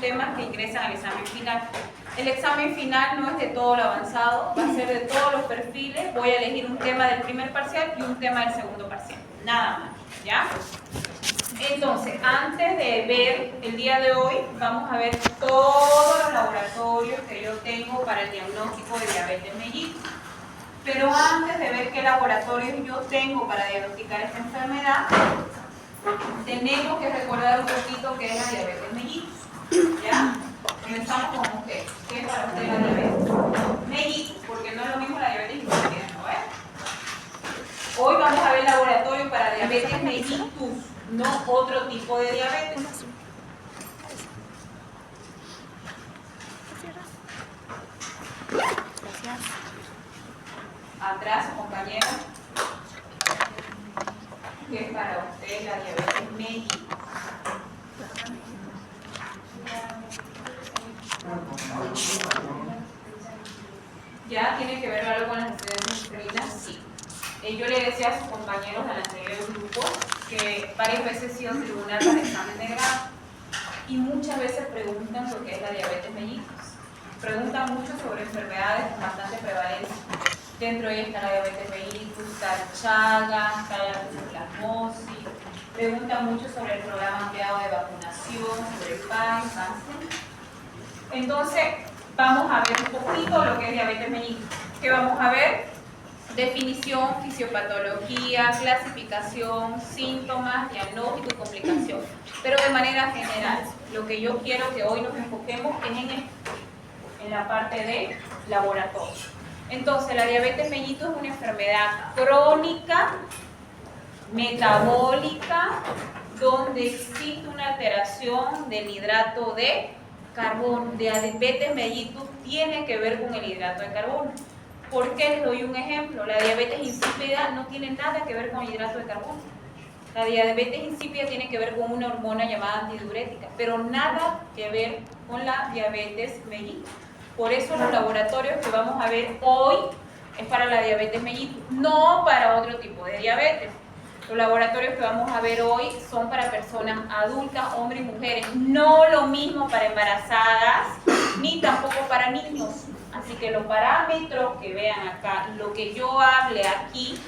temas que ingresan al examen final. El examen final no es de todo lo avanzado, va a ser de todos los perfiles. Voy a elegir un tema del primer parcial y un tema del segundo parcial. Nada más, ¿ya? Entonces, antes de ver el día de hoy, vamos a ver todos los laboratorios que yo tengo para el diagnóstico de diabetes mellitus. Pero antes de ver qué laboratorios yo tengo para diagnosticar esta enfermedad, tenemos que recordar un poquito qué es la diabetes mellitus. ¿Ya? Comenzamos con usted. ¿Qué es para usted la diabetes mellitus? Porque no es lo mismo la diabetes insípida, ¿no es? Hoy vamos a ver laboratorio para diabetes mellitus, no otro tipo de diabetes. Atrás, compañero. ¿Qué es para usted la diabetes mellitus? ¿Ya tiene que ver algo con las necesidades insulinas? Sí. Yo le decía a sus compañeros al anterior grupo que varias veces he sido tribunal para el examen de grado y muchas veces preguntan lo que es la diabetes mellitus. Preguntan mucho sobre enfermedades con bastante prevalencia. Dentro de ella está la diabetes mellitus, está el Chagas, está la toxoplasmosis. Preguntan mucho sobre el programa ampliado de vacunación, sobre el PAI, Entonces, vamos a ver un poquito lo que es diabetes mellitus. ¿Qué vamos a ver? Definición, fisiopatología, clasificación, síntomas, diagnóstico y complicación. Pero de manera general, lo que yo quiero que hoy nos enfoquemos es en la parte de laboratorio. Entonces, la diabetes mellitus es una enfermedad crónica, metabólica, donde existe una alteración del hidrato de carbono. Diabetes mellitus tiene que ver con el hidrato de carbono. ¿Por qué? Les doy un ejemplo. La diabetes insípida no tiene nada que ver con el hidrato de carbono. La diabetes insípida tiene que ver con una hormona llamada antidiurética, pero nada que ver con la diabetes mellitus. Por eso los laboratorios que vamos a ver hoy es para la diabetes mellitus, no para otro tipo de diabetes. Los laboratorios que vamos a ver hoy son para personas adultas, hombres y mujeres. No lo mismo para embarazadas, ni tampoco para niños. Así que los parámetros que vean acá, lo que yo hable aquí,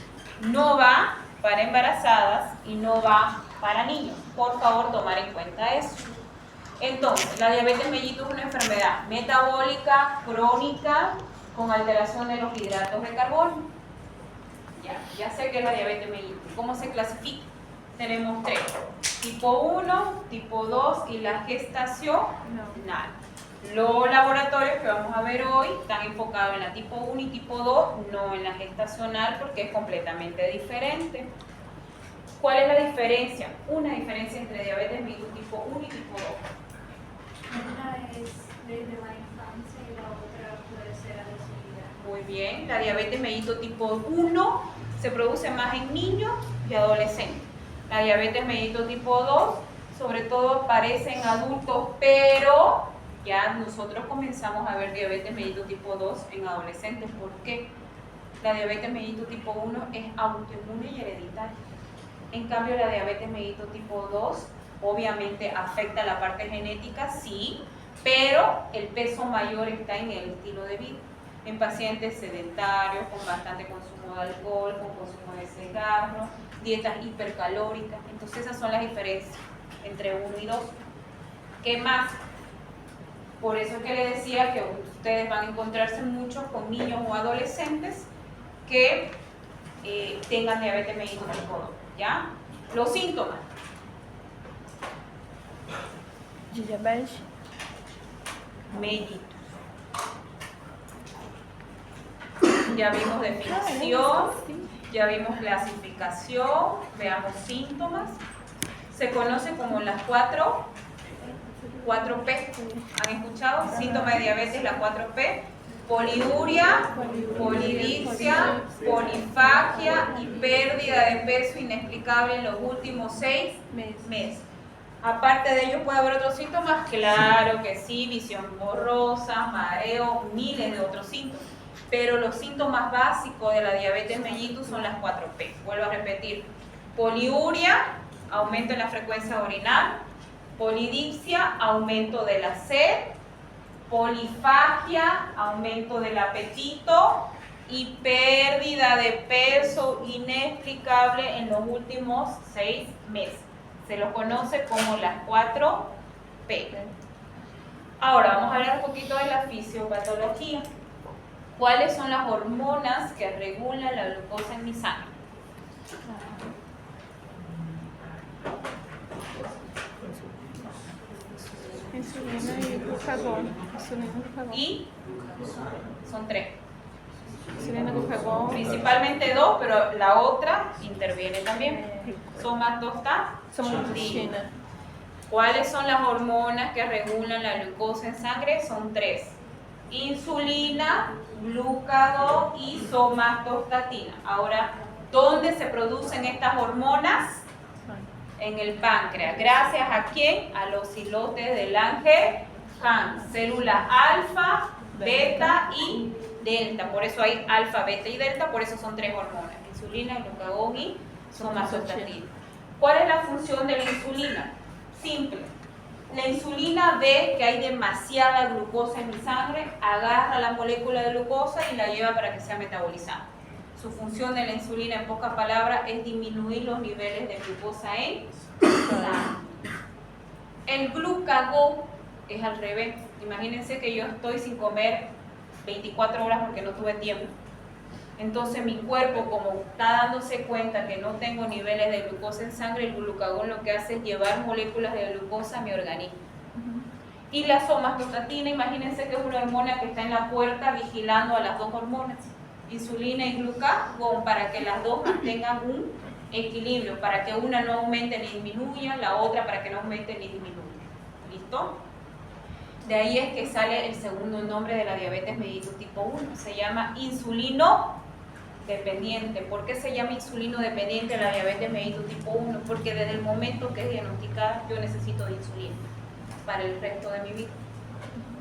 no va para embarazadas y no va para niños. Por favor, tomar en cuenta eso. Entonces, la diabetes mellitus es una enfermedad metabólica, crónica, con alteración de los hidratos de carbono. Ya sé que es la diabetes mellitus. ¿Cómo se clasifica? Tenemos tres. Tipo 1, tipo 2 y la gestacional. Los laboratorios que vamos a ver hoy están enfocados en la tipo 1 y tipo 2, no en la gestacional porque es completamente diferente. ¿Cuál es la diferencia? Una diferencia entre diabetes mellitus tipo 1 y tipo 2. Una es desde la infancia y la otra puede ser adquirida. Muy bien, la diabetes mellitus tipo 1 se produce más en niños y adolescentes. La diabetes mellitus tipo 2 sobre todo aparece en adultos, pero ya nosotros comenzamos a ver diabetes mellitus tipo 2 en adolescentes. ¿Por qué? La diabetes mellitus tipo 1 es autoinmune y hereditaria. En cambio, la diabetes mellitus tipo 2 obviamente afecta la parte genética, sí, pero el peso mayor está en el estilo de vida. En pacientes sedentarios, con bastante consumo de alcohol, con consumo de cigarro, dietas hipercalóricas. Entonces esas son las diferencias entre 1 y 2. ¿Qué más? Por eso es que les decía que ustedes van a encontrarse mucho con niños o adolescentes que tengan diabetes mellitus tipo 2. ¿Ya? Los síntomas. Mellitus. Ya vimos definición, ya vimos clasificación, veamos síntomas. Se conoce como las 4P. ¿Han escuchado? Síntoma de diabetes, la 4P. Poliuria, polidipsia, polifagia y pérdida de peso inexplicable en los últimos 6 meses. Aparte de ello, ¿puede haber otros síntomas? Claro que sí, visión borrosa, mareo, miles de otros síntomas. Pero los síntomas básicos de la diabetes mellitus son las 4P. Vuelvo a repetir. Poliuria, aumento en la frecuencia orinal. Polidipsia, aumento de la sed. Polifagia, aumento del apetito. Y pérdida de peso inexplicable en los últimos 6 meses. Se lo conoce como las 4 P. Ahora vamos a hablar un poquito de la fisiopatología. ¿Cuáles son las hormonas que regulan la glucosa en mi sangre? Insulina y glucagón. Y son 3. Insulina, glucagón. Principalmente 2, pero la otra interviene también. Somatostatina. Somatostatina. ¿Cuáles son las hormonas que regulan la glucosa en sangre? Son 3. Insulina, glucagón y somatostatina. Ahora, ¿dónde se producen estas hormonas? En el páncreas. ¿Gracias a quién? A los islotes de Langerhans. Células alfa, beta y delta. Por eso hay alfa, beta y delta. Por eso son 3 hormonas. Insulina, glucagón y somatostatina. ¿Cuál es la función de la insulina? Simple. La insulina ve que hay demasiada glucosa en mi sangre, agarra la molécula de glucosa y la lleva para que sea metabolizada. Su función de la insulina, en pocas palabras, es disminuir los niveles de glucosa en sangre. El glucagón es al revés. Imagínense que yo estoy sin comer 24 horas porque no tuve tiempo. Entonces mi cuerpo, como está dándose cuenta que no tengo niveles de glucosa en sangre, el glucagón lo que hace es llevar moléculas de glucosa a mi organismo. Y la somatostatina, imagínense que es una hormona que está en la puerta vigilando a las 2 hormonas, insulina y glucagón, para que las dos mantengan un equilibrio, para que una no aumente ni disminuya, la otra para que no aumente ni disminuya. ¿Listo? De ahí es que sale el segundo nombre de la diabetes mellitus tipo 1, se llama insulino dependiente. ¿Por qué se llama insulino dependiente la diabetes mellitus tipo 1? Porque desde el momento que es diagnosticada yo necesito de insulina para el resto de mi vida.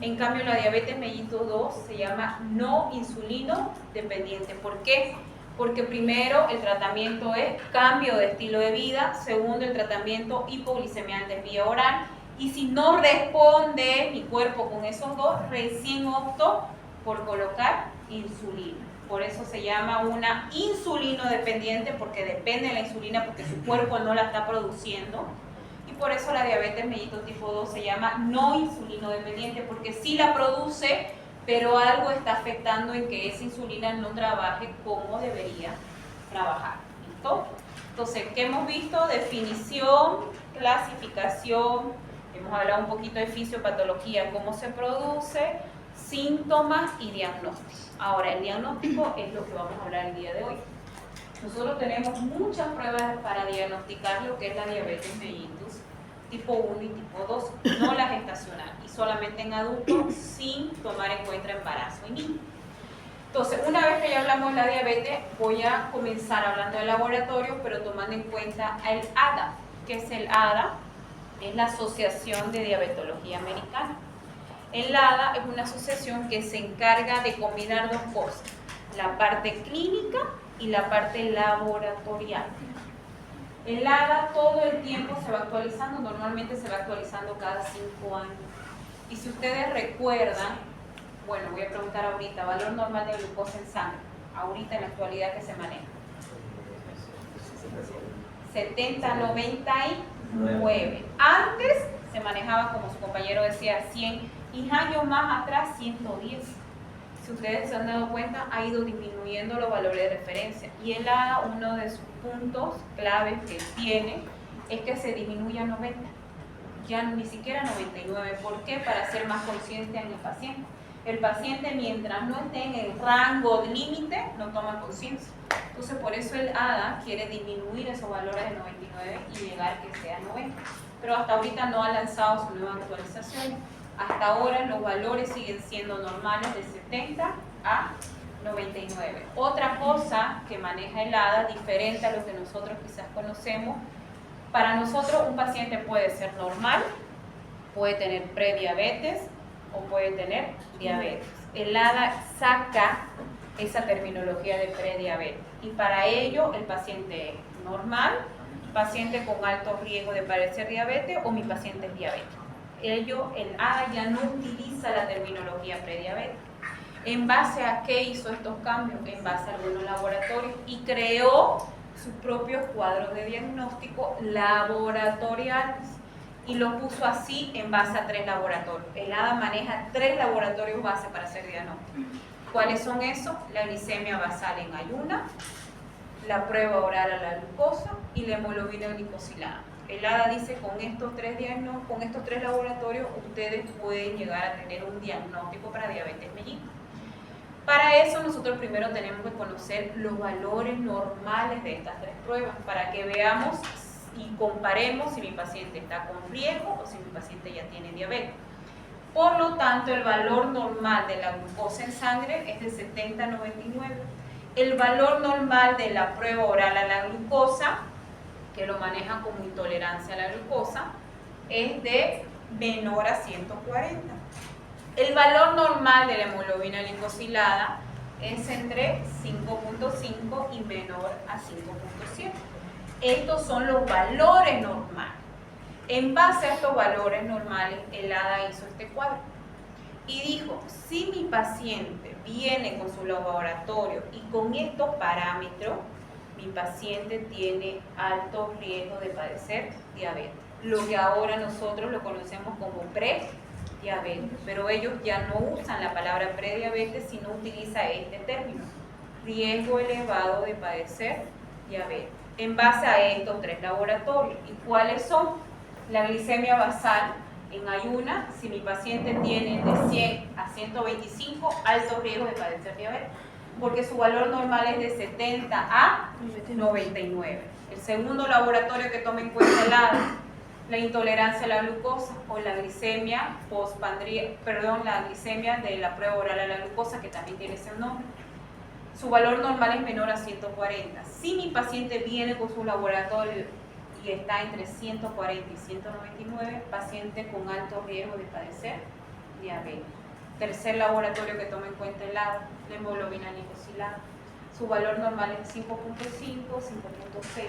En cambio la diabetes mellitus 2 se llama no insulino dependiente. ¿Por qué? Porque primero el tratamiento es cambio de estilo de vida, segundo el tratamiento hipoglicemiante vía oral, y si no responde mi cuerpo con esos dos, recién opto por colocar insulina. Por eso se llama una insulino dependiente, porque depende de la insulina, porque su cuerpo no la está produciendo. Y por eso la diabetes mellitus tipo 2 se llama no insulino dependiente, porque sí la produce, pero algo está afectando en que esa insulina no trabaje como debería trabajar. ¿Listo? Entonces, ¿qué hemos visto? Definición, clasificación, hemos hablado un poquito de fisiopatología, cómo se produce, síntomas y diagnóstico. Ahora, el diagnóstico es lo que vamos a hablar el día de hoy. Nosotros tenemos muchas pruebas para diagnosticar lo que es la diabetes mellitus tipo 1 y tipo 2, no la gestacional, y solamente en adultos sin tomar en cuenta embarazo y niños. Entonces, una vez que ya hablamos de la diabetes, voy a comenzar hablando del laboratorio, pero tomando en cuenta el ADA. ¿Qué es el ADA? Es la Asociación de Diabetología Americana. El ADA es una asociación que se encarga de combinar 2 cosas, la parte clínica y la parte laboratorial. El ADA todo el tiempo se va actualizando, normalmente se va actualizando cada 5 años. Y si ustedes recuerdan, bueno, voy a preguntar ahorita, valor normal de glucosa en sangre, ahorita en la actualidad que se maneja. 70, 99. Antes se manejaba, como su compañero decía, 100, y años más atrás 110. Si ustedes se han dado cuenta, ha ido disminuyendo los valores de referencia. Y el ADA, uno de sus puntos claves que tiene, es que se disminuye a 90. Ya ni siquiera 99. ¿Por qué? Para ser más consciente en el paciente. El paciente, mientras no esté en el rango límite, no toma conciencia. Entonces, por eso el ADA quiere disminuir esos valores de 99 y llegar a que sea 90. Pero hasta ahorita no ha lanzado su nueva actualización. Hasta ahora los valores siguen siendo normales de 70 a 99. Otra cosa que maneja el ADA, diferente a lo que nosotros quizás conocemos, para nosotros un paciente puede ser normal, puede tener prediabetes o puede tener diabetes. El ADA saca esa terminología de prediabetes y para ello el paciente es normal, paciente con alto riesgo de padecer diabetes o mi paciente es diabético. El ADA ya no utiliza la terminología prediabética. ¿En base a qué hizo estos cambios? En base a algunos laboratorios y creó sus propios cuadros de diagnóstico laboratoriales y lo puso así en base a 3 laboratorios. El ADA maneja 3 laboratorios base para hacer diagnóstico. ¿Cuáles son esos? La glicemia basal en ayuna, la prueba oral a la glucosa y la hemoglobina glicosilada. El ADA dice con estos 3 laboratorios ustedes pueden llegar a tener un diagnóstico para diabetes mellitus. Para eso nosotros primero tenemos que conocer los valores normales de estas 3 pruebas para que veamos y comparemos si mi paciente está con riesgo o si mi paciente ya tiene diabetes. Por lo tanto, el valor normal de la glucosa en sangre es de 70 a 99. El valor normal de la prueba oral a la glucosa, que lo manejan como intolerancia a la glucosa, es de menor a 140. El valor normal de la hemoglobina glicosilada es entre 5.5 y menor a 5.7. Estos son los valores normales. En base a estos valores normales, el ADA hizo este cuadro y dijo, si mi paciente viene con su laboratorio y con estos parámetros, mi paciente tiene alto riesgo de padecer diabetes. Lo que ahora nosotros lo conocemos como prediabetes, pero ellos ya no usan la palabra prediabetes, sino utiliza este término, riesgo elevado de padecer diabetes. En base a estos 3 laboratorios, ¿y cuáles son? La glicemia basal en ayuna, si mi paciente tiene de 100 a 125, alto riesgo de padecer diabetes, porque su valor normal es de 70 a 99. El segundo laboratorio que toma en cuenta el ADA, la intolerancia a la glucosa o la glicemia la glicemia de la prueba oral a la glucosa, que también tiene ese nombre. Su valor normal es menor a 140. Si mi paciente viene con su laboratorio y está entre 140 y 199, paciente con alto riesgo de padecer diabetes. Tercer laboratorio que toma en cuenta el ADA, la hemoglobina glicosilada. Su valor normal es 5.5, 5.6.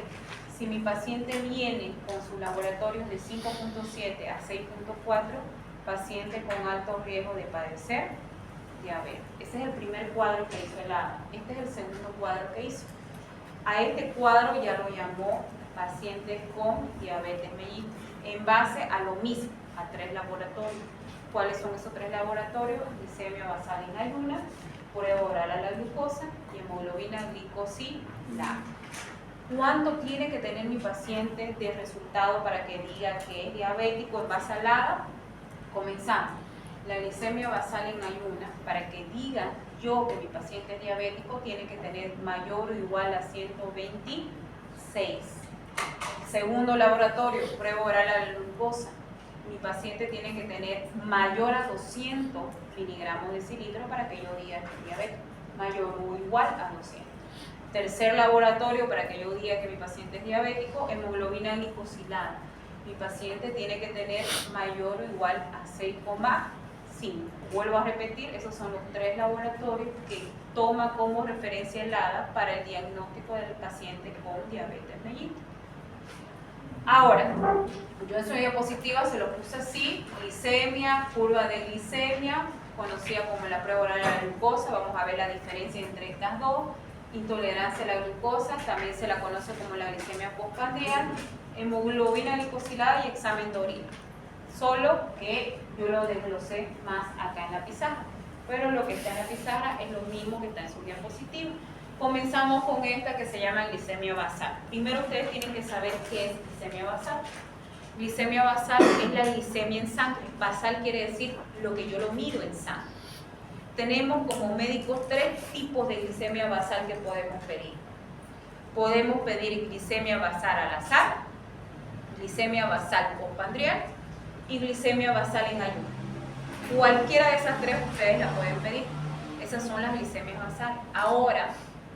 Si mi paciente viene con sus laboratorios de 5.7 a 6.4, paciente con alto riesgo de padecer diabetes. Ese es el primer cuadro que hizo el ADA. Este es el segundo cuadro que hizo. A este cuadro ya lo llamó pacientes con diabetes mellitus, en base a lo mismo, a 3 laboratorios. ¿Cuáles son esos 3 laboratorios? Glicemia basal en ayuna, prueba oral a la glucosa y hemoglobina glicosilada. ¿Cuánto tiene que tener mi paciente de resultado para que diga que es diabético en base al ADA? Comenzamos. La glicemia basal en ayuna, para que diga yo que mi paciente es diabético, tiene que tener mayor o igual a 126. Segundo laboratorio, prueba oral a la glucosa. Mi paciente tiene que tener mayor a 200 miligramos de cilindro para que yo diga que es diabético, mayor o igual a 200. Tercer laboratorio, para que yo diga que mi paciente es diabético, hemoglobina glicosilada. Mi paciente tiene que tener mayor o igual a 6,5. Vuelvo a repetir, esos son los 3 laboratorios que toma como referencia el ADA para el diagnóstico del paciente con diabetes mellitus. Ahora, yo en su diapositiva se lo puse así: glicemia, curva de glicemia, conocida como la prueba oral a la glucosa. Vamos a ver la diferencia entre estas dos. Intolerancia a la glucosa, también se la conoce como la glicemia postprandial, hemoglobina glicosilada y examen de orina. Solo que yo lo desglosé más acá en la pizarra, pero lo que está en la pizarra es lo mismo que está en su diapositiva. Comenzamos con esta que se llama glicemia basal. Primero ustedes tienen que saber qué es glicemia basal. Glicemia basal es la glicemia en sangre. Basal quiere decir lo que yo lo mido en sangre. Tenemos como médicos 3 tipos de glicemia basal que podemos pedir. Podemos pedir glicemia basal al azar, glicemia basal postprandial y glicemia basal en ayuno. Cualquiera de esas 3 ustedes la pueden pedir. Esas son las glicemias basales. Ahora,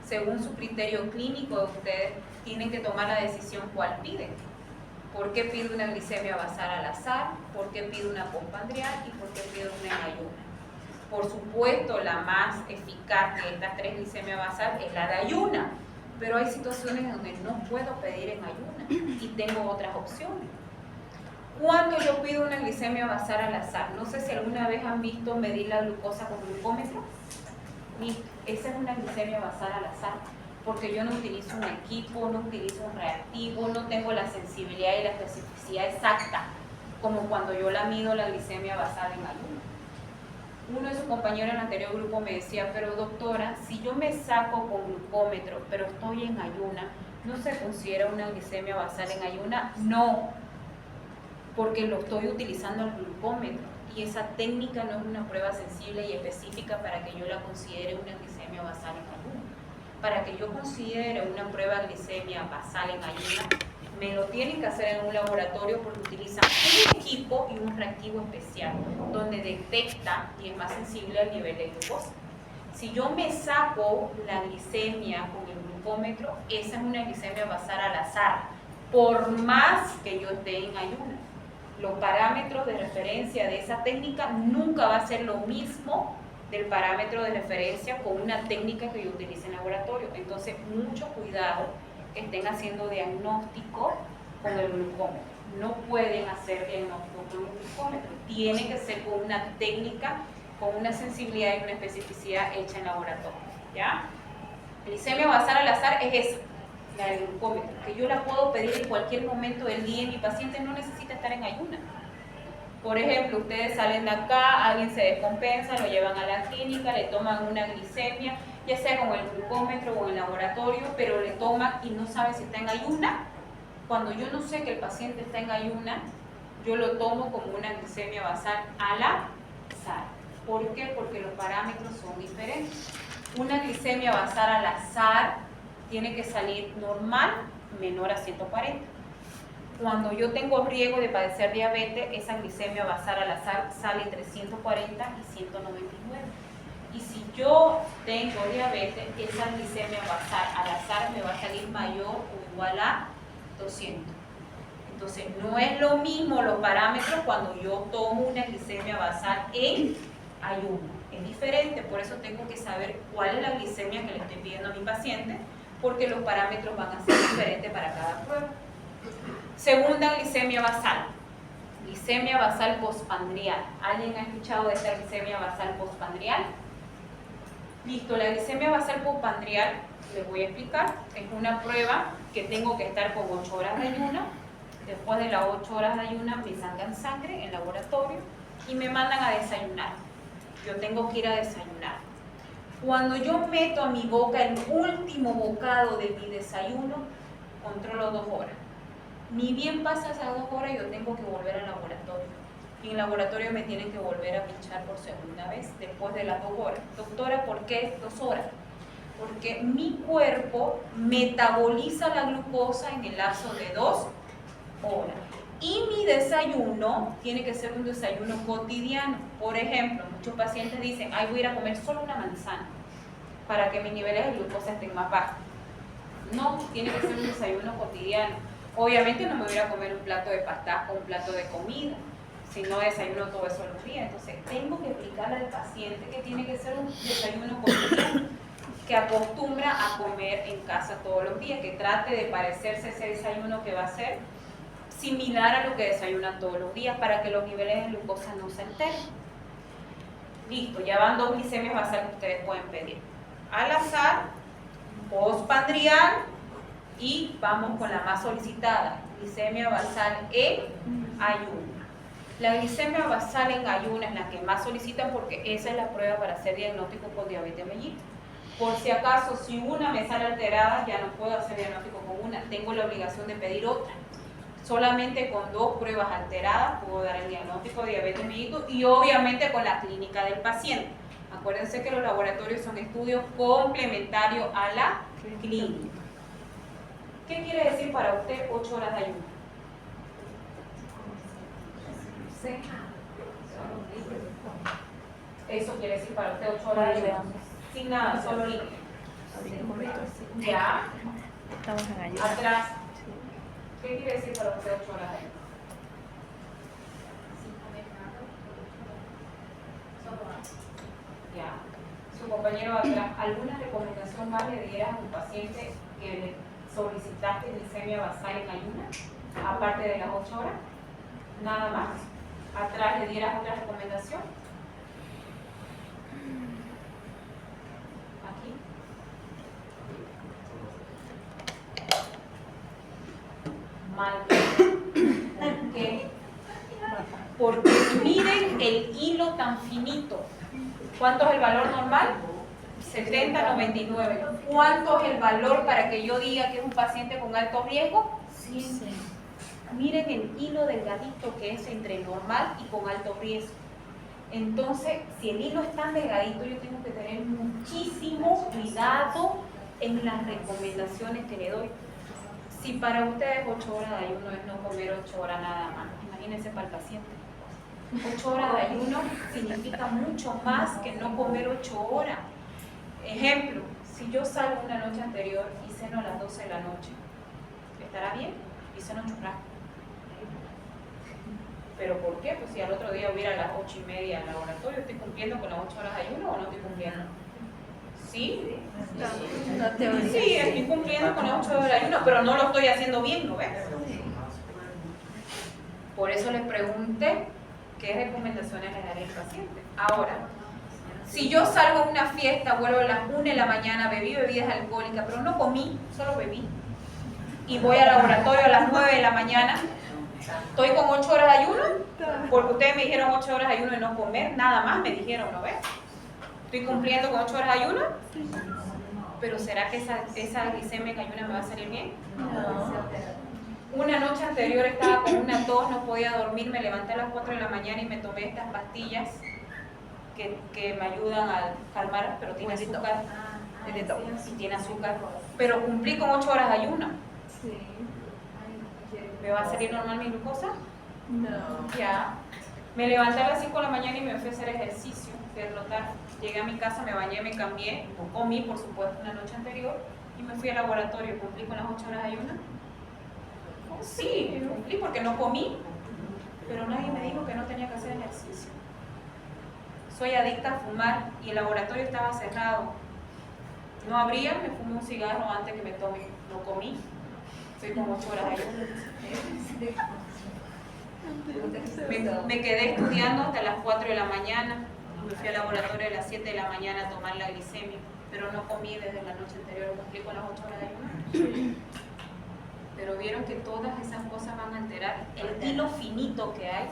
según su criterio clínico, ustedes tienen que tomar la decisión cuál piden. ¿Por qué pido una glicemia basal al azar? ¿Por qué pido una postprandial? ¿Y por qué pido una en ayuna? Por supuesto, la más eficaz de estas 3 glicemias basal es la de ayuna, pero hay situaciones donde no puedo pedir en ayuna y tengo otras opciones. ¿Cuándo yo pido una glicemia basal al azar? No sé si alguna vez han visto medir la glucosa con glucómetro. Listo, esa es una glicemia basal al azar, porque yo no utilizo un equipo, no utilizo un reactivo, no tengo la sensibilidad y la especificidad exacta, como cuando yo la mido la glicemia basal en ayuna. Uno de sus compañeros en el anterior grupo me decía, pero doctora, si yo me saco con glucómetro, pero estoy en ayuna, ¿no se considera una glicemia basal en ayuna? No, porque lo estoy utilizando el glucómetro y esa técnica no es una prueba sensible y específica para que yo la considere una glicemia basal en ayuna. Para que yo considere una prueba de glicemia basal en ayuna, me lo tienen que hacer en un laboratorio porque utilizan un equipo y un reactivo especial donde detecta y es más sensible al nivel de glucosa. Si yo me saco la glicemia con el glucómetro, esa es una glicemia basal al azar, por más que yo esté en ayuna. Los parámetros de referencia de esa técnica nunca va a ser lo mismo del parámetro de referencia con una técnica que yo utilice en laboratorio. Entonces, mucho cuidado que estén haciendo diagnóstico con el glucómetro. No pueden hacer diagnóstico con el glucómetro. Tiene que ser con una técnica, con una sensibilidad y una especificidad hecha en laboratorio. ¿Ya? Glicemia basal al azar es esa, la del glucómetro, que yo la puedo pedir en cualquier momento del día y mi paciente no necesita estar en ayuna. Por ejemplo, ustedes salen de acá, alguien se descompensa, lo llevan a la clínica, le toman una glicemia, ya sea con el glucómetro o en el laboratorio, pero le toman y no sabe si está en ayuna. Cuando yo no sé que el paciente está en ayuna, yo lo tomo como una glicemia basal al azar. ¿Por qué? Porque los parámetros son diferentes. Una glicemia basal al azar tiene que salir normal, menor a 140. Cuando yo tengo riesgo de padecer diabetes, esa glicemia basal al azar sale entre 140 y 199. Y si yo tengo diabetes, esa glicemia basal al azar me va a salir mayor o igual a 200. Entonces, no es lo mismo los parámetros cuando yo tomo una glicemia basal en ayuno. Es diferente, por eso tengo que saber cuál es la glicemia que le estoy pidiendo a mi paciente, porque los parámetros van a ser diferentes para cada prueba. Segunda glicemia basal. Glicemia basal postprandial. ¿Alguien ha escuchado de esta glicemia basal postprandial? Listo, la glicemia basal postprandial, les voy a explicar. Es una prueba que tengo que estar con 8 horas de ayuna. Después de las 8 horas de ayuna me sacan sangre en laboratorio y me mandan a desayunar. Yo tengo que ir a desayunar. Cuando yo meto a mi boca el último bocado de mi desayuno, controlo 2 horas. Ni bien pasa esas 2 horas, yo tengo que volver al laboratorio. Y en el laboratorio me tienen que volver a pinchar por segunda vez después de las 2 horas. Doctora, ¿por qué 2 horas? Porque mi cuerpo metaboliza la glucosa en el lapso de 2 horas. Y mi desayuno tiene que ser un desayuno cotidiano. Por ejemplo, muchos pacientes dicen, ay, voy a ir a comer solo una manzana para que mis niveles de glucosa estén más bajos. No, tiene que ser un desayuno cotidiano. Obviamente no me voy a comer un plato de pasta o un plato de comida, si no desayuno todo eso los días. Entonces, tengo que explicarle al paciente que tiene que ser un desayuno cotidiano, que acostumbra a comer en casa todos los días, que trate de parecerse ese desayuno que va a ser similar a lo que desayuna todos los días para que los niveles de glucosa no se alteren. Listo, ya van 2 glicemias basales que ustedes pueden pedir. Al azar, postprandial y vamos con la más solicitada, glicemia basal en ayuna. La glicemia basal en ayuna es la que más solicitan porque esa es la prueba para hacer diagnóstico con diabetes mellitus. Por si acaso, si una me sale alterada, ya no puedo hacer diagnóstico con una, tengo la obligación de pedir otra. Solamente con 2 pruebas alteradas puedo dar el diagnóstico de diabetes mellitus y obviamente con la clínica del paciente. Acuérdense que los laboratorios son estudios complementarios a la clínica. ¿Qué quiere decir para usted 8 horas de ayuno? ¿Sí? Eso quiere decir para usted 8 horas de ayuno. Sin nada, solo líquido. Ya. Estamos en ayuno. Atrás. ¿Qué quiere decir para usted 8 horas de ayuno? Ya. Su compañero atrás, ¿alguna recomendación más le diera a un paciente que solicitaste glicemia basal en ayuna, aparte de las 8 horas, nada más. Atrás le dieras otra recomendación. Aquí. Mal. ¿Por qué? Porque miren el hilo tan finito. ¿Cuánto es el valor normal? 70, 99. ¿Cuánto es el valor para que yo diga que es un paciente con alto riesgo? 100. Miren el hilo delgadito que es entre normal y con alto riesgo. Entonces, si el hilo es tan delgadito, yo tengo que tener muchísimo cuidado en las recomendaciones que le doy. Si para ustedes 8 horas de ayuno es no comer 8 horas nada más, imagínense para el paciente. 8 horas de ayuno significa mucho más que no comer 8 horas. Ejemplo, si yo salgo una noche anterior y ceno a las 12 de la noche, ¿estará bien? Y ceno churrasco. ¿Pero por qué? Pues si al otro día hubiera a las 8:30 al laboratorio, ¿estoy cumpliendo con las 8 horas de ayuno o no estoy cumpliendo? ¿Sí? Sí, estoy cumpliendo con las 8 horas de ayuno, pero no lo estoy haciendo bien, ¿no ves? Por eso les pregunté qué recomendaciones le daría al paciente. Ahora, si yo salgo a una fiesta, vuelvo a las 1 de la mañana, bebí bebidas alcohólicas, pero no comí, solo bebí, y voy al laboratorio a las 9 de la mañana, ¿estoy con 8 horas de ayuno? Porque ustedes me dijeron 8 horas de ayuno y no comer, nada más me dijeron, ¿no ves? ¿Estoy cumpliendo con 8 horas de ayuno? Pero ¿será que esa glicemia en ayuno me va a salir bien? No. Una noche anterior estaba con una tos, no podía dormir, me levanté a las 4 de la mañana y me tomé estas pastillas que me ayudan a calmar, pero tiene azúcar. Y tiene azúcar. Pero cumplí con 8 horas de ayuno. ¿Me va a salir normal mi glucosa? No. Ya. Me levanté a las 5 de la mañana y me fui a hacer ejercicio, fui a trotar. Llegué a mi casa, me bañé, me cambié, comí, por supuesto, una noche anterior y me fui al laboratorio. ¿Cumplí con las 8 horas de ayuno? Sí, cumplí porque no comí, pero nadie me dijo que no tenía que hacer ejercicio. Soy adicta a fumar y el laboratorio estaba cerrado. No abría, me fumé un cigarro antes que me tome. No comí. Estoy con 8 horas de ayuno. Me quedé estudiando hasta las 4 de la mañana. Me fui al laboratorio a las 7 de la mañana a tomar la glicemia, pero no comí desde la noche anterior. Cumplí con las 8 horas de ayuno. Pero vieron que todas esas cosas van a alterar. El hilo finito que hay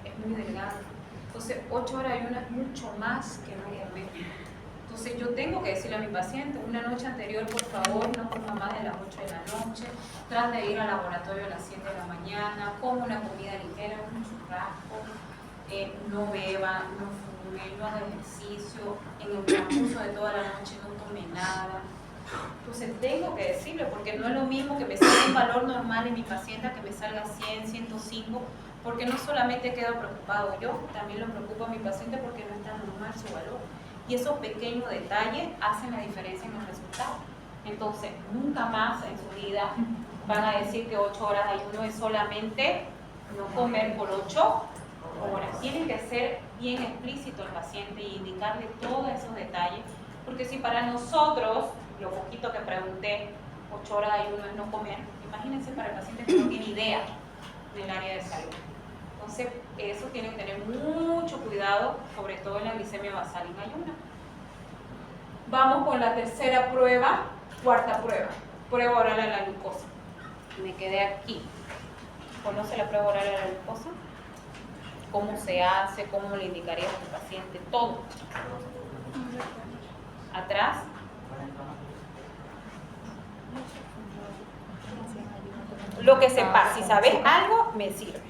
es muy delgado. Entonces, 8 horas de ayuno es mucho más que no comer. Entonces, yo tengo que decirle a mi paciente, una noche anterior, por favor, no coma más de las 8 de la noche, trate de ir al laboratorio a las 7 de la mañana, coma una comida ligera, un churrasco, no beba, no fume, no haga ejercicio, en el transcurso de toda la noche no tome nada. Entonces tengo que decirle, porque no es lo mismo que me salga un valor normal en mi paciente que me salga 100, 105, porque no solamente quedo preocupado yo, también lo preocupa a mi paciente porque no está normal su valor. Y esos pequeños detalles hacen la diferencia en los resultados. Entonces, nunca más en su vida van a decir que 8 horas de ayuno es solamente no comer por 8 horas. Tienen que ser bien explícito el paciente y indicarle todos esos detalles, porque si para nosotros, lo poquito que pregunté, 8 horas de ayuno es no comer, imagínense para el paciente que no tiene idea del área de salud. Entonces, eso tiene que tener mucho cuidado, sobre todo en la glicemia basal en ayuno. Vamos con la tercera prueba, cuarta prueba, prueba oral a la glucosa. Me quedé aquí. ¿Conoce la prueba oral a la glucosa? ¿Cómo se hace? ¿Cómo le indicaría a tu paciente? Todo. Atrás. Lo que sepas, si sabes algo, me sirve.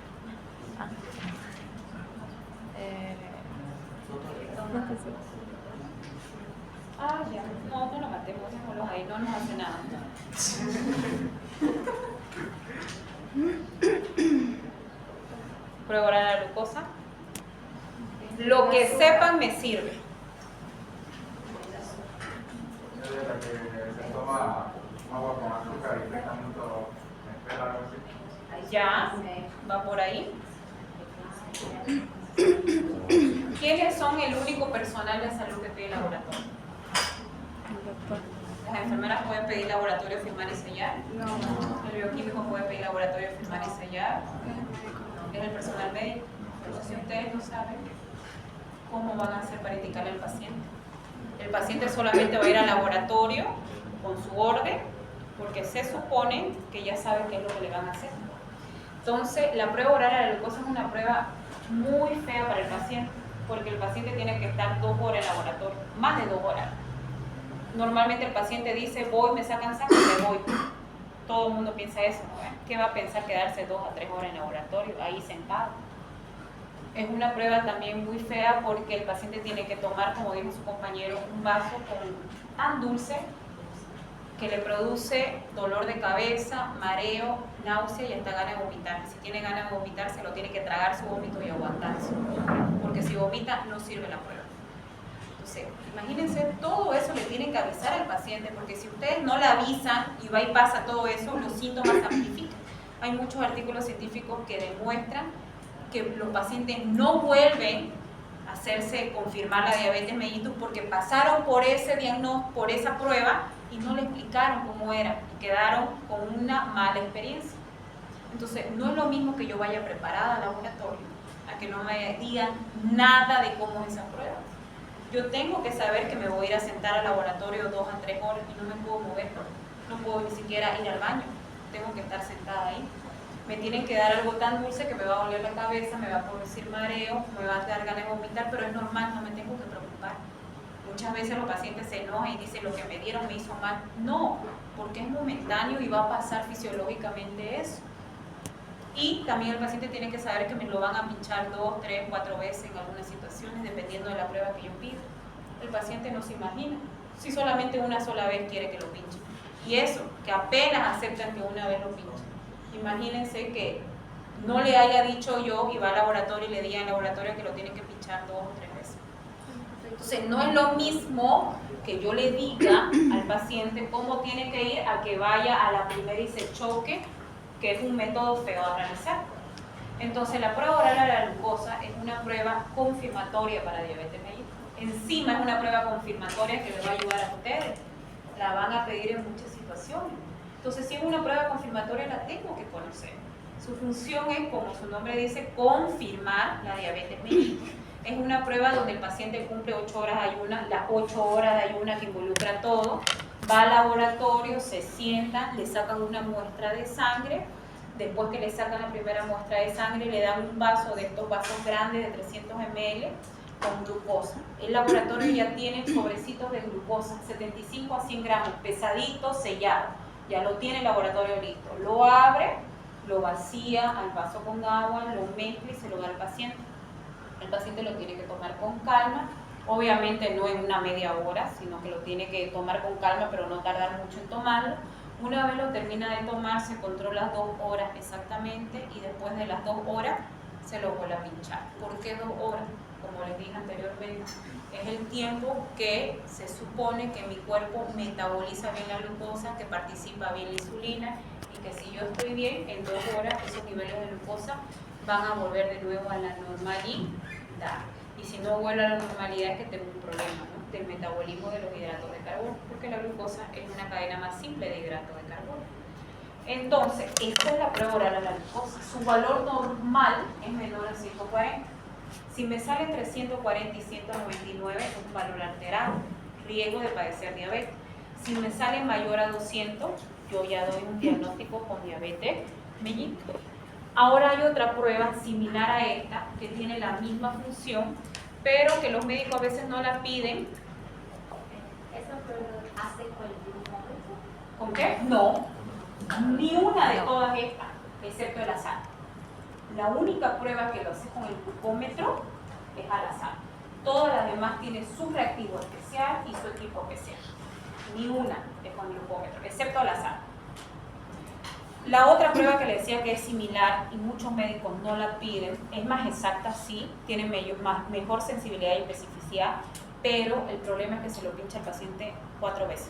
Ya. No lo matemos, dejémoslo ahí, no nos hace nada. Prueba oral a la glucosa. Lo que sepan me sirve. La que se toma agua con azúcar y tratamiento espera algo así. Ya, va por ahí. ¿Quiénes son el único personal de salud que pide el laboratorio? Las enfermeras pueden pedir laboratorio, firmar y sellar. No. El bioquímico puede pedir laboratorio, firmar y sellar. Es el personal médico. Entonces, si ustedes no saben cómo van a hacer para indicarle al paciente. El paciente solamente va a ir al laboratorio con su orden, porque se supone que ya sabe qué es lo que le van a hacer. Entonces, la prueba oral a la glucosa es una prueba muy fea para el paciente, porque el paciente tiene que estar 2 horas en laboratorio, más de 2 horas. Normalmente el paciente dice, voy, me sacan sangre y me voy. Todo el mundo piensa eso, ¿no? ¿Qué va a pensar quedarse 2 a 3 horas en laboratorio, ahí sentado? Es una prueba también muy fea porque el paciente tiene que tomar, como dijo su compañero, un vaso tan dulce que le produce dolor de cabeza, mareo, náusea y hasta ganas de vomitar. Si tiene ganas de vomitar, se lo tiene que tragar su vómito y aguantarse, porque si vomita no sirve la prueba. Entonces, imagínense, todo eso le tienen que avisar al paciente, porque si ustedes no le avisan y va y pasa todo eso, los síntomas se amplifican. Hay muchos artículos científicos que demuestran que los pacientes no vuelven a hacerse confirmar la diabetes mellitus porque pasaron por ese diagnóstico, por esa prueba y no le explicaron cómo era y quedaron con una mala experiencia. Entonces, no es lo mismo que yo vaya preparada al laboratorio a que no me digan nada de cómo es esa prueba. Yo tengo que saber que me voy a ir a sentar al laboratorio 2 a 3 horas y no me puedo mover, no puedo ni siquiera ir al baño, tengo que estar sentada ahí. Me tienen que dar algo tan dulce que me va a doler la cabeza, me va a producir mareo, me va a dar ganas de vomitar, pero es normal, no me tengo que preocupar. Muchas veces los pacientes se enojan y dicen, lo que me dieron me hizo mal. No, porque es momentáneo y va a pasar fisiológicamente eso. Y también el paciente tiene que saber que me lo van a pinchar 2, 3, 4 veces en algunas situaciones, dependiendo de la prueba que yo pido. El paciente no se imagina si solamente una sola vez quiere que lo pinche. Y eso, que apenas aceptan que una vez lo pinchen. Imagínense que no le haya dicho yo y va al laboratorio y le diga al laboratorio que lo tiene que pinchar 2 o 3 veces. Entonces, no es lo mismo que yo le diga al paciente cómo tiene que ir a que vaya a la primera y se choque, que es un método feo a realizar. Entonces, la prueba oral a la glucosa es una prueba confirmatoria para diabetes mellitus. Encima es una prueba confirmatoria que les va a ayudar a ustedes. La van a pedir en muchas situaciones. Entonces, si es una prueba confirmatoria, la tengo que conocer. Su función es, como su nombre dice, confirmar la diabetes mellitus. Es una prueba donde el paciente cumple 8 horas de ayunas, las 8 horas de ayunas que involucra todo. Va al laboratorio, se sienta, le sacan una muestra de sangre. Después que le sacan la primera muestra de sangre, le dan un vaso de estos vasos grandes de 300 ml con glucosa. El laboratorio ya tiene sobrecitos de glucosa, 75 a 100 gramos, pesadito, sellado. Ya lo tiene el laboratorio listo. Lo abre, lo vacía al vaso con agua, lo mezcla y se lo da al paciente. El paciente lo tiene que tomar con calma, obviamente no en una media hora, sino que lo tiene que tomar con calma, pero no tardar mucho en tomarlo. Una vez lo termina de tomar, se controla 2 horas exactamente y después de las 2 horas se lo vuelve a pinchar. ¿Por qué 2 horas? Como les dije anteriormente, es el tiempo que se supone que mi cuerpo metaboliza bien la glucosa, que participa bien la insulina y que si yo estoy bien, en 2 horas esos niveles de glucosa van a volver de nuevo a la normalidad. Y si no vuelve a la normalidad es que tengo un problema, ¿no?, del metabolismo de los hidratos de carbono, porque la glucosa es una cadena más simple de hidratos de carbono. Entonces, esta es la prueba oral a la glucosa. Su valor normal es menor a 140. Si me sale entre 140 y 199 es un valor alterado, riesgo de padecer diabetes. Si me sale mayor a 200, yo ya doy un diagnóstico con diabetes mellitus. Ahora hay otra prueba similar a esta que tiene la misma función, pero que los médicos a veces no la piden. ¿Esa prueba hace con el glucómetro? ¿Con qué? No, ni una de todas estas, excepto el azar. La única prueba que lo hace con el glucómetro es al azar. Todas las demás tienen su reactivo especial y su equipo especial. Ni una es con glucómetro, excepto al azar. La otra prueba que le decía que es similar y muchos médicos no la piden, es más exacta, sí, tiene mejor sensibilidad y especificidad, pero el problema es que se lo pincha el paciente 4 veces.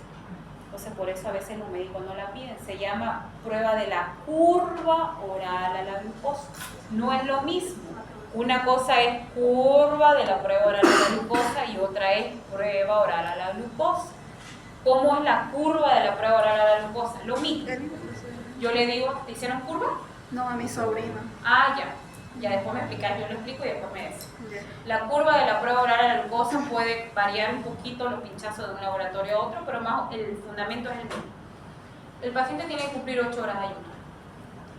Entonces, por eso a veces los médicos no la piden. Se llama prueba de la curva oral a la glucosa. No es lo mismo. Una cosa es curva de la prueba oral a la glucosa y otra es prueba oral a la glucosa. ¿Cómo es la curva de la prueba oral a la glucosa? Lo mismo. Yo le digo, ¿te hicieron curva? No, a mi sobrina. Ah, ya. Ya después me explicas, yo lo explico y después me dices. Ya. La curva de la prueba oral a la glucosa puede variar un poquito los pinchazos de un laboratorio a otro, pero más el fundamento es el mismo. El paciente tiene que cumplir 8 horas de ayuno.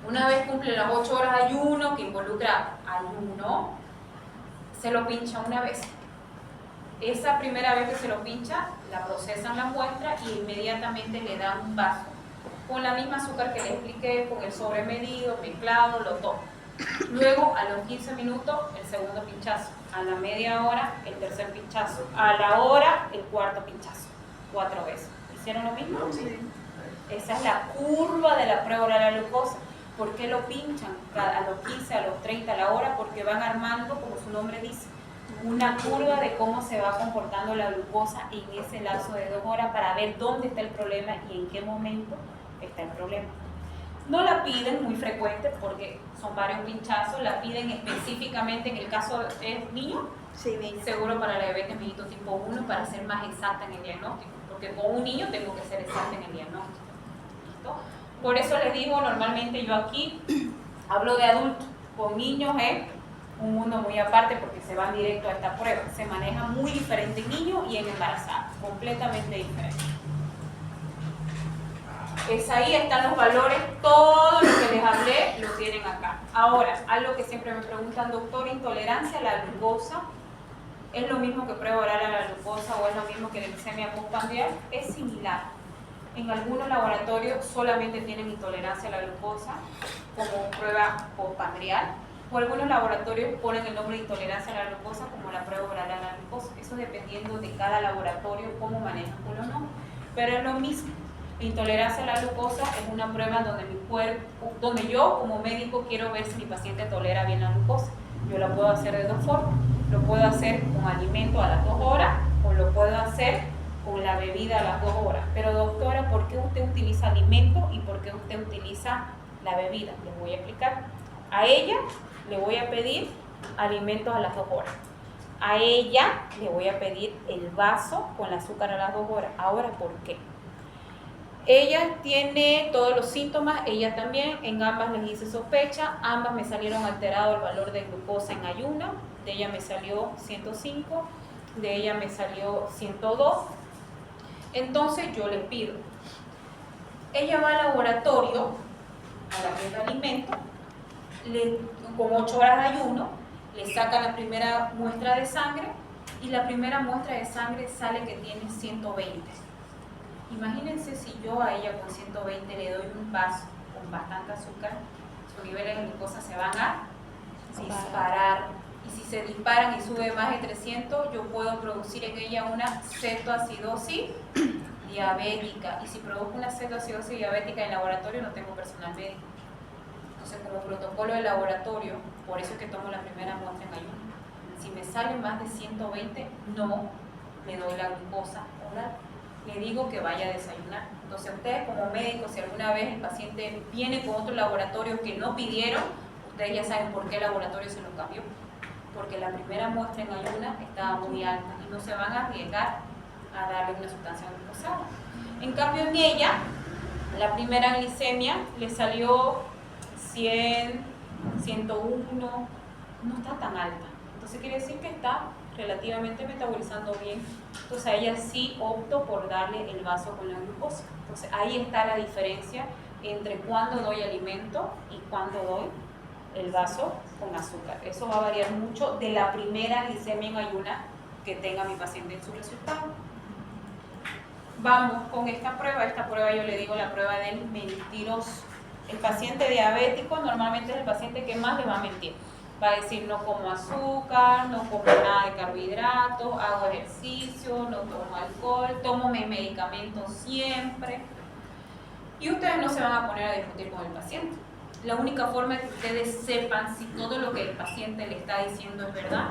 Una vez cumple las 8 horas de ayuno, que involucra ayuno, se lo pincha una vez. Esa primera vez que se lo pincha, la procesan la muestra y inmediatamente le dan un vaso con la misma azúcar que les expliqué, con el sobremedido, mezclado, lo toma. Luego, a los 15 minutos, el segundo pinchazo. A la media hora, el tercer pinchazo. A la hora, el cuarto pinchazo. 4 veces. ¿Hicieron lo mismo? Sí. Esa es la curva de la prueba oral a la glucosa. ¿Por qué lo pinchan a los 15, a los 30, a la hora? Porque van armando, como su nombre dice, una curva de cómo se va comportando la glucosa en ese lapso de 2 horas para ver dónde está el problema y en qué momento está el problema. No la piden muy frecuente porque son varios pinchazos, la piden específicamente en el caso de niño, Sí, niña. seguro para la diabetes mellitus tipo 1 para ser más exacta en el diagnóstico, porque con un niño tengo que ser exacta en el diagnóstico. ¿Listo? Por eso les digo, normalmente yo aquí hablo de adultos, con niños es un mundo muy aparte porque se van directo a esta prueba, se maneja muy diferente en niños y en embarazadas, completamente diferente. Es ahí están los valores, todo lo que les hablé lo tienen acá. Ahora, algo que siempre me preguntan, doctor, intolerancia a la glucosa, ¿es lo mismo que prueba oral a la glucosa o es lo mismo que la glicemia postprandial? Es similar. En algunos laboratorios solamente tienen intolerancia a la glucosa como prueba postprandial, o algunos laboratorios ponen el nombre de intolerancia a la glucosa como la prueba oral a la glucosa. Eso dependiendo de cada laboratorio, cómo manejan con los nombres. Pero es lo mismo. La intolerancia a la glucosa es una prueba donde mi cuerpo, donde yo como médico quiero ver si mi paciente tolera bien la glucosa. Yo la puedo hacer de 2 formas. Lo puedo hacer con alimento a las 2 horas o lo puedo hacer con la bebida a las 2 horas. Pero doctora, ¿por qué usted utiliza alimento y por qué usted utiliza la bebida? Les voy a explicar. A ella le voy a pedir alimentos a las 2 horas. A ella le voy a pedir el vaso con el azúcar a las 2 horas. Ahora, ¿por qué? Ella tiene todos los síntomas, ella también, en ambas les hice sospecha, ambas me salieron alterado el valor de glucosa en ayuno, de ella me salió 105, de ella me salió 102, entonces yo les pido, ella va al laboratorio, a la red de alimentos, con 8 horas de ayuno, le sacan la primera muestra de sangre y la primera muestra de sangre sale que tiene 120. Imagínense si yo a ella con 120 le doy un vaso con bastante azúcar, sus niveles de glucosa se van a disparar. Y si se disparan y sube más de 300, yo puedo producir en ella una cetoacidosis diabética. Y si produzco una cetoacidosis diabética en laboratorio, no tengo personal médico. Entonces, como protocolo de laboratorio, por eso es que tomo la primera muestra en ayuno. Si me sale más de 120, no le doy la glucosa oral. Le digo que vaya a desayunar. Entonces ustedes como médicos, si alguna vez el paciente viene con otro laboratorio que no pidieron, ustedes ya saben por qué el laboratorio se lo cambió. Porque la primera muestra en ayuna estaba muy alta y no se van a arriesgar a darle una sustancia glucosada. En cambio en ella, la primera glicemia le salió 100, 101, no está tan alta. Entonces quiere decir que está relativamente metabolizando bien. Entonces a ella sí opto por darle el vaso con la glucosa. Entonces ahí está la diferencia entre cuándo doy alimento y cuándo doy el vaso con azúcar. Eso va a variar mucho de la primera glicemia en ayuna que tenga mi paciente en su resultado. Vamos con esta prueba yo le digo la prueba del mentiroso. El paciente diabético normalmente es el paciente que más le va a mentir. Va a decir no como azúcar, no como nada de carbohidratos, hago ejercicio, no tomo alcohol, tomo mis medicamentos siempre. Y ustedes no se van a poner a discutir con el paciente. La única forma de que ustedes sepan si todo lo que el paciente le está diciendo es verdad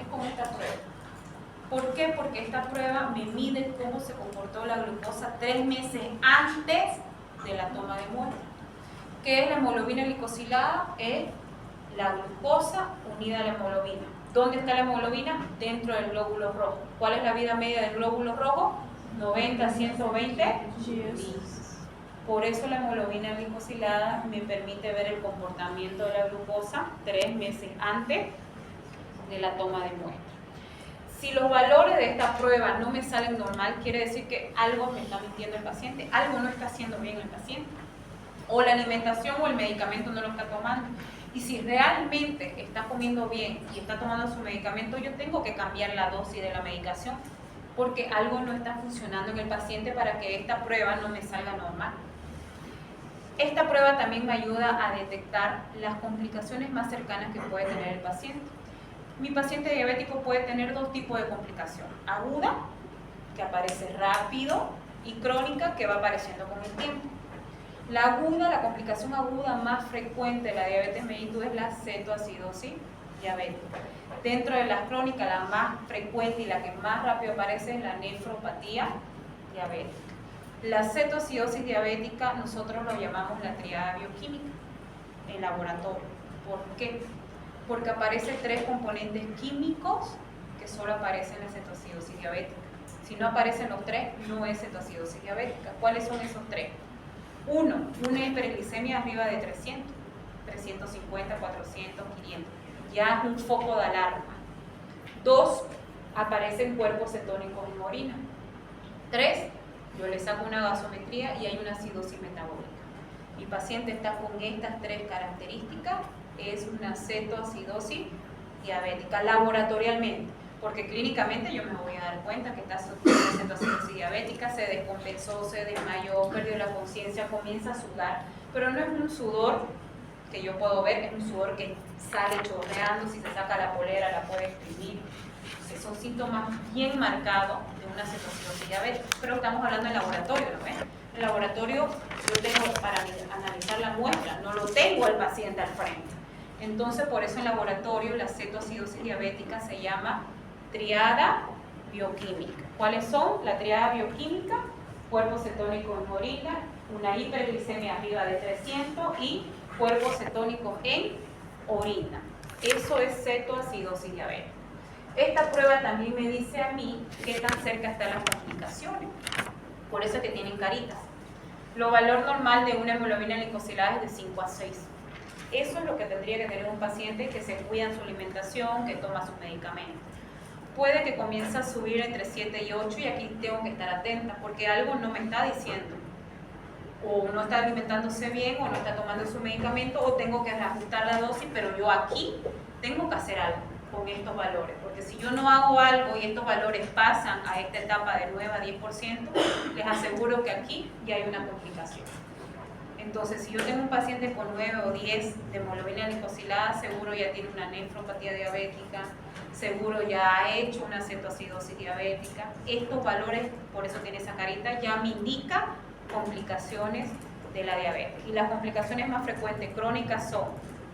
es con esta prueba. ¿Por qué? Porque esta prueba me mide cómo se comportó la glucosa 3 meses antes de la toma de muestra. ¿Qué es la hemoglobina glicosilada? Es la glucosa unida a la hemoglobina. ¿Dónde está la hemoglobina? Dentro del glóbulo rojo. ¿Cuál es la vida media del glóbulo rojo? 90, 120. Yes. Por eso la hemoglobina glicosilada me permite ver el comportamiento de la glucosa 3 meses antes de la toma de muestra. Si los valores de esta prueba no me salen normal, quiere decir que algo me está mintiendo el paciente, algo no está haciendo bien el paciente, o la alimentación o el medicamento no lo está tomando. Y si realmente está comiendo bien y está tomando su medicamento, yo tengo que cambiar la dosis de la medicación porque algo no está funcionando en el paciente para que esta prueba no me salga normal. Esta prueba también me ayuda a detectar las complicaciones más cercanas que puede tener el paciente. Mi paciente diabético puede tener dos tipos de complicación: aguda, que aparece rápido, y crónica, que va apareciendo con el tiempo. La aguda, la complicación aguda más frecuente de la diabetes mellitus es la cetoacidosis diabética. Dentro de las crónicas, la más frecuente y la que más rápido aparece es la nefropatía diabética. La cetoacidosis diabética nosotros lo llamamos la triada bioquímica en laboratorio. ¿Por qué? Porque aparecen 3 componentes químicos que solo aparecen en la cetoacidosis diabética. Si no aparecen los 3, no es cetoacidosis diabética. ¿Cuáles son esos 3? 1, una hiperglicemia arriba de 300, 350, 400, 500. Ya es un foco de alarma. 2, aparecen cuerpos cetónicos en orina. 3, yo le saco una gasometría y hay una acidosis metabólica. Mi paciente está con estas 3 características, es una cetoacidosis diabética laboratorialmente, porque clínicamente yo me voy a dar cuenta que está sufriendo cetoacidosis diabética, se descompensó, se desmayó, perdió la conciencia, comienza a sudar, pero no es un sudor que yo puedo ver, es un sudor que sale chorreando, si se saca la polera la puede exprimir. Entonces, son síntomas bien marcados de una cetoacidosis diabética, pero estamos hablando en laboratorio, ¿no ven? En laboratorio yo tengo para analizar la muestra, no lo tengo al paciente al frente. Entonces, por eso en laboratorio la cetoacidosis diabética se llama triada bioquímica. ¿Cuáles son? La triada bioquímica: cuerpo cetónico en orina, una hiperglicemia arriba de 300 y cuerpos cetónicos en orina. Eso es cetoacidosis diabética. Esta prueba también me dice a mí qué tan cerca están las complicaciones. Por eso es que tienen caritas. Lo valor normal de una hemoglobina glicosilada es de 5 a 6. Eso es lo que tendría que tener un paciente que se cuida en su alimentación, que toma sus medicamentos. Puede que comience a subir entre 7 y 8 y aquí tengo que estar atenta porque algo no me está diciendo. O no está alimentándose bien, o no está tomando su medicamento, o tengo que ajustar la dosis, pero yo aquí tengo que hacer algo con estos valores. Porque si yo no hago algo y estos valores pasan a esta etapa de 9 a 10%, les aseguro que aquí ya hay una complicación. Entonces, si yo tengo un paciente con 9 o 10 de hemoglobina glicosilada, seguro ya tiene una nefropatía diabética, seguro ya ha hecho una cetoacidosis diabética. Estos valores, por eso tiene esa carita, ya me indica complicaciones de la diabetes. Y las complicaciones más frecuentes crónicas son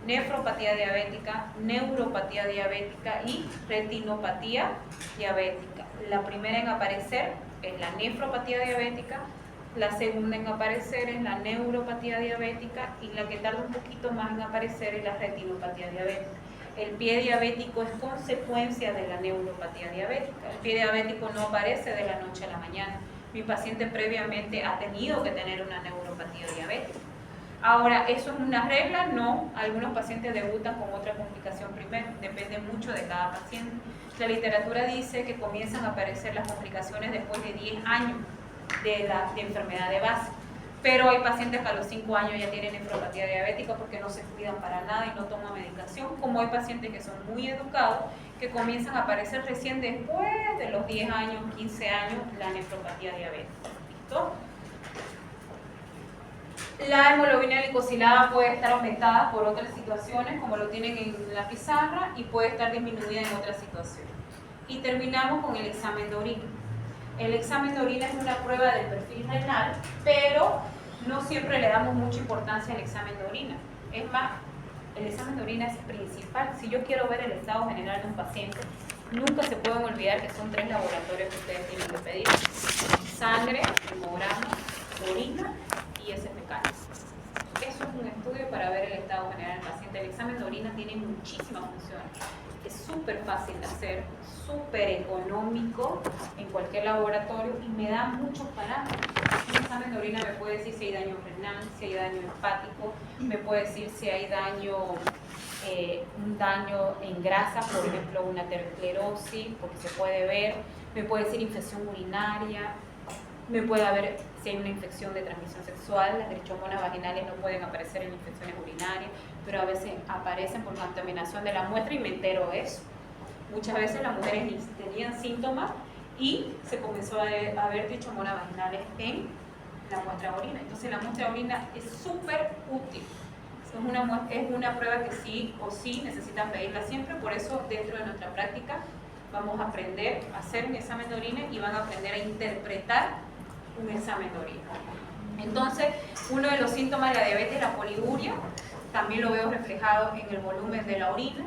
nefropatía diabética, neuropatía diabética y retinopatía diabética. La primera en aparecer es la nefropatía diabética, la segunda en aparecer es la neuropatía diabética y la que tarda un poquito más en aparecer es la retinopatía diabética. El pie diabético es consecuencia de la neuropatía diabética. El pie diabético no aparece de la noche a la mañana. Mi paciente previamente ha tenido que tener una neuropatía diabética. Ahora, ¿eso es una regla? No. Algunos pacientes debutan con otra complicación primero. Depende mucho de cada paciente. La literatura dice que comienzan a aparecer las complicaciones después de 10 años de enfermedad de base. Pero hay pacientes que a los 5 años ya tienen nefropatía diabética porque no se cuidan para nada y no toman medicación, como hay pacientes que son muy educados que comienzan a aparecer recién después de los 10 años, 15 años, la nefropatía diabética. ¿Listo? La hemoglobina glicosilada puede estar aumentada por otras situaciones, como lo tienen en la pizarra, y puede estar disminuida en otras situaciones. Y terminamos con el examen de orina. El examen de orina es una prueba del perfil renal, pero no siempre le damos mucha importancia al examen de orina. Es más, el examen de orina es principal. Si yo quiero ver el estado general de un paciente, nunca se pueden olvidar que son 3 laboratorios que ustedes tienen que pedir: sangre, hemograma, orina y heces fecales. Eso es un estudio para ver el estado general del paciente. El examen de orina tiene muchísimas funciones. Es súper fácil de hacer, súper económico en cualquier laboratorio y me da muchos parámetros. Un examen de orina me puede decir si hay daño renal, si hay daño hepático, me puede decir si hay daño, un daño en grasa, por ejemplo una aterosclerosis, porque se puede ver, me puede decir infección urinaria, me puede haber si hay una infección de transmisión sexual. Las trichomonas vaginales no pueden aparecer en infecciones urinarias, pero a veces aparecen por contaminación de la muestra y me entero de eso. Muchas veces las mujeres ni tenían síntomas y se comenzó a ver trichomonas vaginales en la muestra de orina. Entonces la muestra de orina es súper útil. Es una prueba que sí o sí necesitan pedirla siempre, por eso dentro de nuestra práctica vamos a aprender a hacer un examen de orina y van a aprender a interpretar un examen de orina. Entonces, uno de los síntomas de la diabetes es la poliuria, también lo veo reflejado en el volumen de la orina.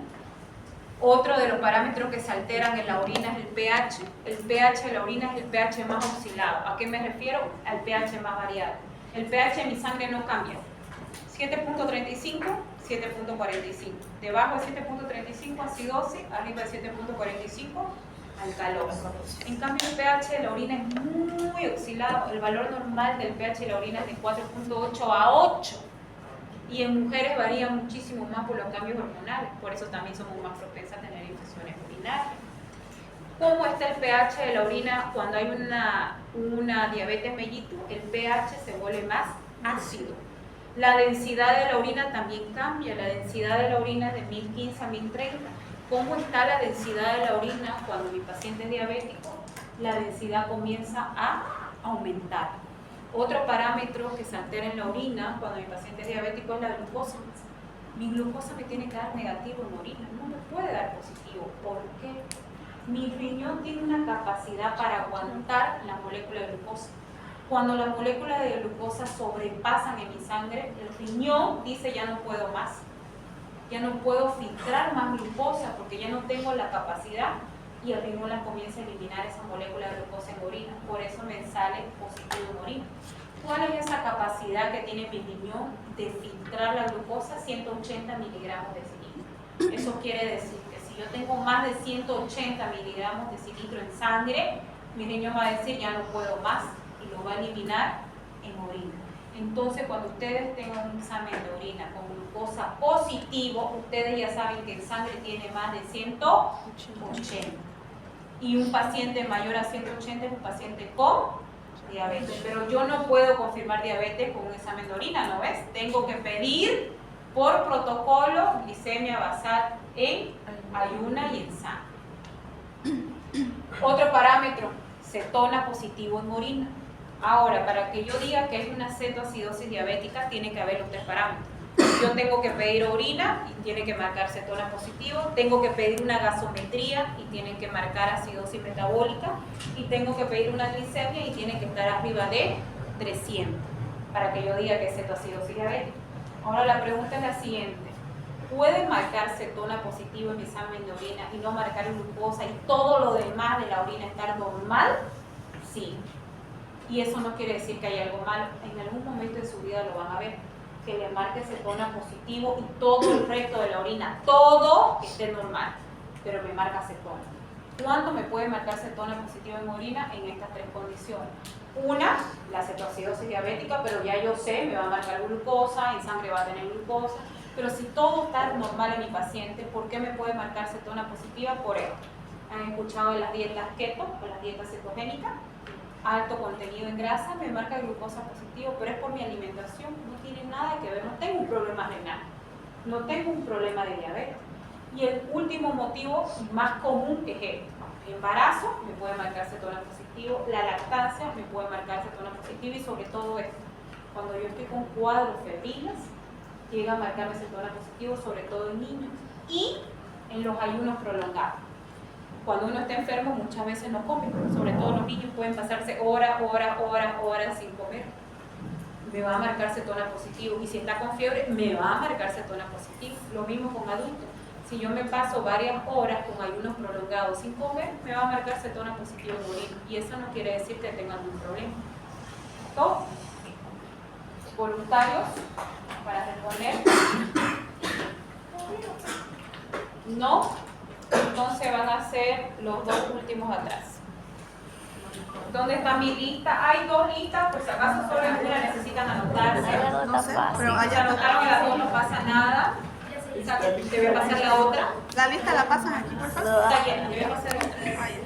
Otro de los parámetros que se alteran en la orina es el pH. El pH de la orina es el pH más oscilado. ¿A qué me refiero? Al pH más variado. El pH de mi sangre no cambia. 7.35, 7.45. Debajo de 7.35 acidosis, arriba de 7.45 alcalosis. En cambio el pH de la orina es muy oscilado. El valor normal del pH de la orina es de 4.8 a 8. Y en mujeres varía muchísimo más por los cambios hormonales. Por eso también somos más propensas a tener infecciones urinarias. ¿Cómo está el pH de la orina cuando hay una diabetes mellitus? El pH se vuelve más ácido. La densidad de la orina también cambia. La densidad de la orina es de 1015 a 1030. ¿Cómo está la densidad de la orina cuando mi paciente es diabético? La densidad comienza a aumentar. Otro parámetro que se altera en la orina cuando mi paciente es diabético es la glucosa. Mi glucosa me tiene que dar negativo en orina, no me puede dar positivo. ¿Por qué? Mi riñón tiene una capacidad para aguantar la molécula de glucosa. Cuando las moléculas de glucosa sobrepasan en mi sangre, el riñón dice ya no puedo más. Ya no puedo filtrar más glucosa porque ya no tengo la capacidad y el riñón la comienza a eliminar esa molécula de glucosa en orina. Por eso me sale positivo en orina. ¿Cuál es esa capacidad que tiene mi riñón de filtrar la glucosa? 180 miligramos de cilindro. Eso quiere decir que si yo tengo más de 180 miligramos de cilindro en sangre, mi riñón va a decir ya no puedo más y lo va a eliminar en orina. Entonces, cuando ustedes tengan un examen de orina con glucosa positivo, ustedes ya saben que en sangre tiene más de 180. Y un paciente mayor a 180 es un paciente con diabetes. Pero yo no puedo confirmar diabetes con un examen de orina, ¿no ves? Tengo que pedir por protocolo glicemia basal en ayuna y en sangre. Otro parámetro, cetona positivo en orina. Ahora, para que yo diga que hay una cetoacidosis diabética, tiene que haber los tres parámetros. Yo tengo que pedir orina y tiene que marcar cetona positivo, tengo que pedir una gasometría y tienen que marcar acidosis metabólica, y tengo que pedir una glicemia y tiene que estar arriba de 300 para que yo diga que es cetoacidosis diabética. Ahora la pregunta es la siguiente: ¿puede marcar cetona positivo en mi examen de orina y no marcar glucosa y todo lo demás de la orina estar normal? Sí. Y eso no quiere decir que hay algo malo. En algún momento de su vida lo van a ver, que le marque cetona positivo y todo el resto de la orina, todo esté normal, pero me marca cetona. ¿Cuánto me puede marcar cetona positiva en orina? En estas tres condiciones. Una, la cetoacidosis diabética, pero ya yo sé, me va a marcar glucosa, en sangre va a tener glucosa, pero si todo está normal en mi paciente, ¿por qué me puede marcar cetona positiva? Por esto. ¿Han escuchado de las dietas keto o las dietas cetogénicas? Alto contenido en grasa, me marca glucosa positivo, pero es por mi alimentación, no tiene nada que ver, no tengo un problema renal, no tengo un problema de diabetes. Y el último motivo más común que es el embarazo, me puede marcar cetona positivo, la lactancia me puede marcar cetona positivo, y sobre todo esto, cuando yo estoy con cuadros febriles, llega a marcarme cetona positivo, sobre todo en niños, y en los ayunos prolongados. Cuando uno está enfermo muchas veces no come, sobre todo los niños pueden pasarse horas sin comer. Me va a marcar cetona positivo, y si está con fiebre me va a marcar cetona positivo. Lo mismo con adultos. Si yo me paso varias horas con ayunos prolongados sin comer, me va a marcar cetona positivo en orina, y eso no quiere decir que tengan un problema. Todos voluntarios para responder. No, entonces van a ser los dos últimos atrás. ¿Dónde está mi lista? Hay dos listas, por si acaso solo en una necesitan anotarse. No sé, pero Si allá anotaron en las dos no pasa nada. O sea, te voy a pasar la otra. la lista la pasan aquí, por favor. Está llena, te voy a pasar otra. Ahí.